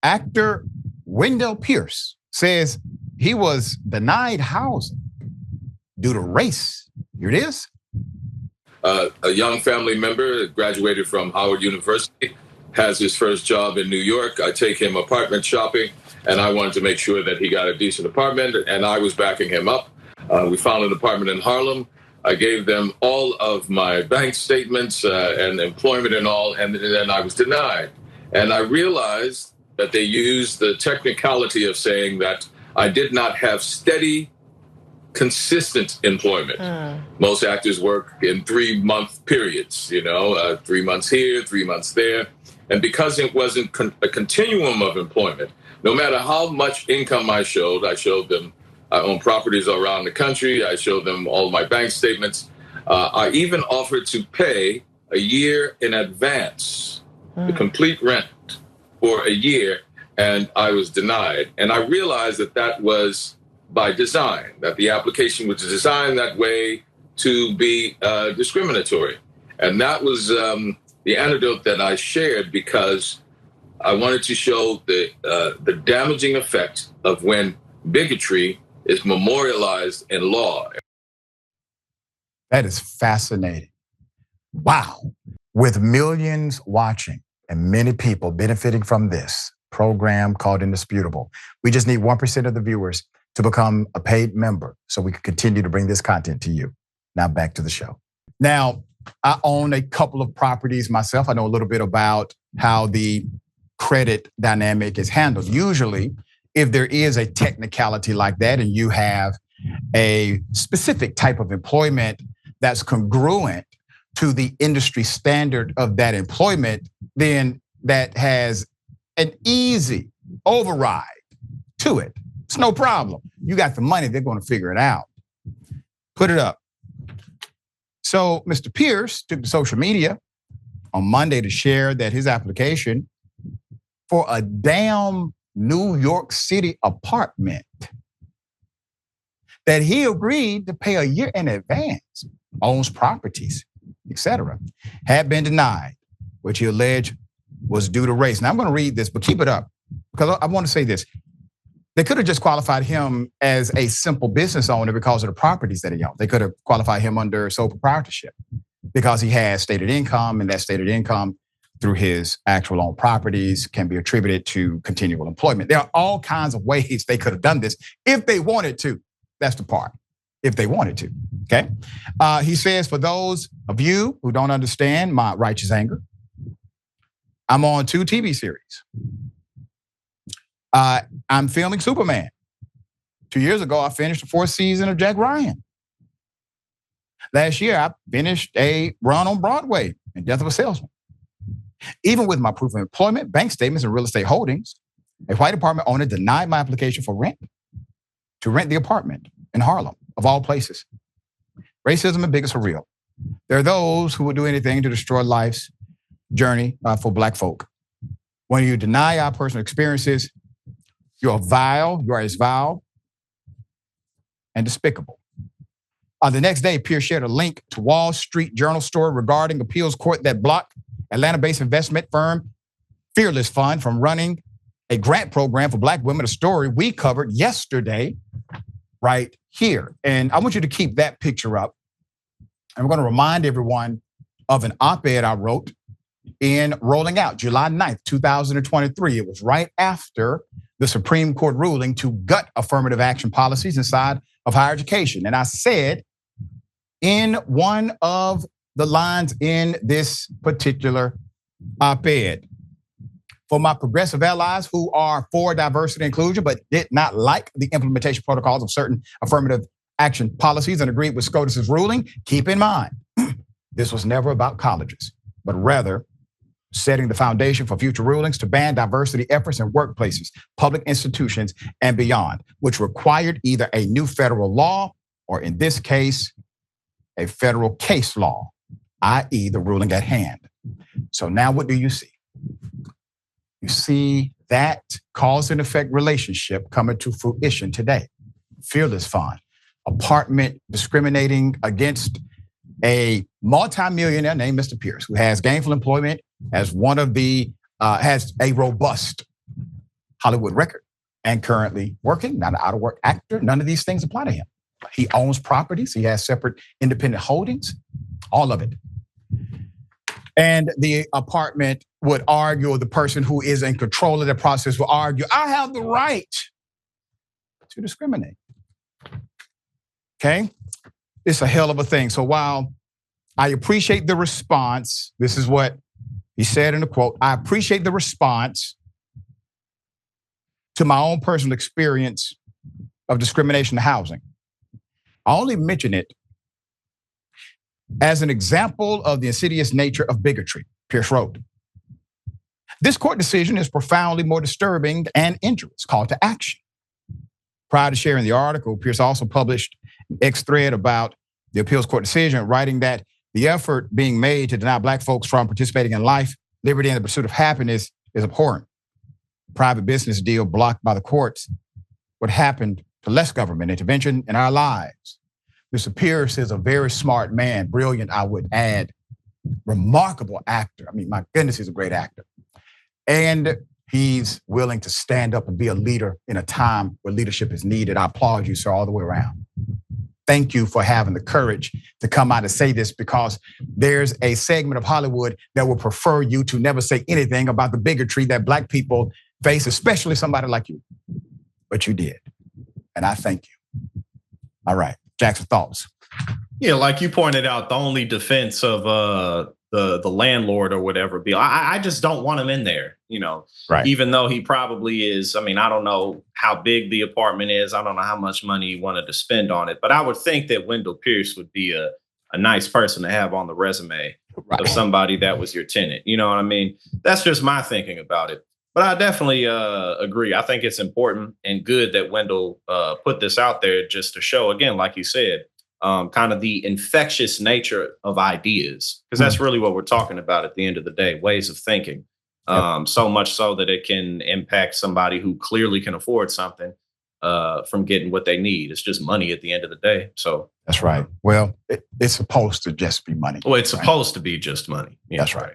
Actor Wendell Pierce says he was denied housing due to race. Here it is. A young family member graduated from Howard University, has his first job in New York. I take him apartment shopping, and I wanted to make sure that he got a decent apartment, and I was backing him up. We found an apartment in Harlem. I gave them all of my bank statements and employment and all, and then I was denied. And I realized that they used the technicality of saying that I did not have steady, consistent employment. Most actors work in 3-month periods, 3 months here, 3 months there. And because it wasn't a continuum of employment, no matter how much income I showed them, I own properties around the country, I showed them all my bank statements. I even offered to pay a year in advance, the complete rent for a year, and I was denied. And I realized that that was by design, that the application was designed that way to be discriminatory. And that was the anecdote that I shared because I wanted to show the damaging effect of when bigotry is memorialized in law. That is fascinating. Wow. With millions watching and many people benefiting from this program called Indisputable, we just need 1% of the viewers to become a paid member so we can continue to bring this content to you. Now back to the show. Now, I own a couple of properties myself. I know a little bit about how the credit dynamic is handled. Usually, if there is a technicality like that and you have a specific type of employment that's congruent to the industry standard of that employment, then that has an easy override to it. It's no problem. You got the money, they're going to figure it out. Put it up. So Mr. Pierce took to social media on Monday to share that his application for a damn New York City apartment that he agreed to pay a year in advance, owns properties, etc., had been denied, which he alleged was due to race. Now I'm going to read this, but keep it up because I want to say this. They could have just qualified him as a simple business owner because of the properties that he owned. They could have qualified him under sole proprietorship because he has stated income, and that stated income through his actual owned properties can be attributed to continual employment. There are all kinds of ways they could have done this if they wanted to. That's the part, if they wanted to, okay? He says, for those of you who don't understand my righteous anger, I'm on 2 TV series. I'm filming Superman. 2 years ago, I finished the 4th season of Jack Ryan. Last year, I finished a run on Broadway in Death of a Salesman. Even with my proof of employment, bank statements, and real estate holdings, a white apartment owner denied my application for rent to rent the apartment in Harlem, of all places. Racism and bigots are real. There are those who will do anything to destroy life's journey for Black folk. When you deny our personal experiences, you're as vile and despicable. The next day, Pierce shared a link to Wall Street Journal story regarding appeals court that blocked Atlanta-based investment firm Fearless Fund from running a grant program for Black women, a story we covered yesterday right here. And I want you to keep that picture up. I'm going to remind everyone of an op-ed I wrote in Rolling Out, July 9th, 2023. It was right after the Supreme Court ruling to gut affirmative action policies inside of higher education. And I said in one of the lines in this particular op-ed, for my progressive allies who are for diversity and inclusion but did not like the implementation protocols of certain affirmative action policies and agreed with SCOTUS's ruling, keep in mind, this was never about colleges, but rather setting the foundation for future rulings to ban diversity efforts in workplaces, public institutions, and beyond, which required either a new federal law or, in this case, a federal case law, i.e. the ruling at hand. So now what do you see? You see that cause and effect relationship coming to fruition today. Fearless Fund, apartment discriminating against a multimillionaire named Mr. Pierce, who has gainful employment as one of the, has a robust Hollywood record and currently working, not an out-of-work actor. None of these things apply to him. He owns properties. He has separate independent holdings, all of it. And the apartment would argue, or the person who is in control of the process will argue, I have the right to discriminate. Okay? It's a hell of a thing. So while I appreciate the response, this is what he said in the quote, I appreciate the response to my own personal experience of discrimination in housing. I only mention it as an example of the insidious nature of bigotry, Pierce wrote. This court decision is profoundly more disturbing and injurious. Call to action. Prior to sharing the article, Pierce also published an X thread about the appeals court decision, writing that the effort being made to deny Black folks from participating in life, liberty, and the pursuit of happiness is abhorrent. Private business deal blocked by the courts. What happened to less government intervention in our lives? Mr. Pierce is a very smart man, brilliant, I would add, remarkable actor. I mean, my goodness, he's a great actor. And he's willing to stand up and be a leader in a time where leadership is needed. I applaud you, sir, all the way around. Thank you for having the courage to come out and say this, because there's a segment of Hollywood that would prefer you to never say anything about the bigotry that Black people face, especially somebody like you. But you did. And I thank you. All right, Jackson, thoughts? Yeah, like you pointed out, the only defense of the landlord or whatever be, I just don't want him in there, you know. Right. Even though he probably is, I mean, I don't know how big the apartment is. I don't know how much money he wanted to spend on it. But I would think that Wendell Pierce would be a nice person to have on the resume of somebody that was your tenant. You know what I mean? That's just my thinking about it. But I definitely agree. I think it's important and good that Wendell put this out there just to show, again, like you said, kind of the infectious nature of ideas, because that's really what we're talking about at the end of the day, ways of thinking. So much so that it can impact somebody who clearly can afford something from getting what they need. It's just money at the end of the day. So that's right. Well, it's supposed to just be money. Well, it's supposed to be just money. Yeah, that's right.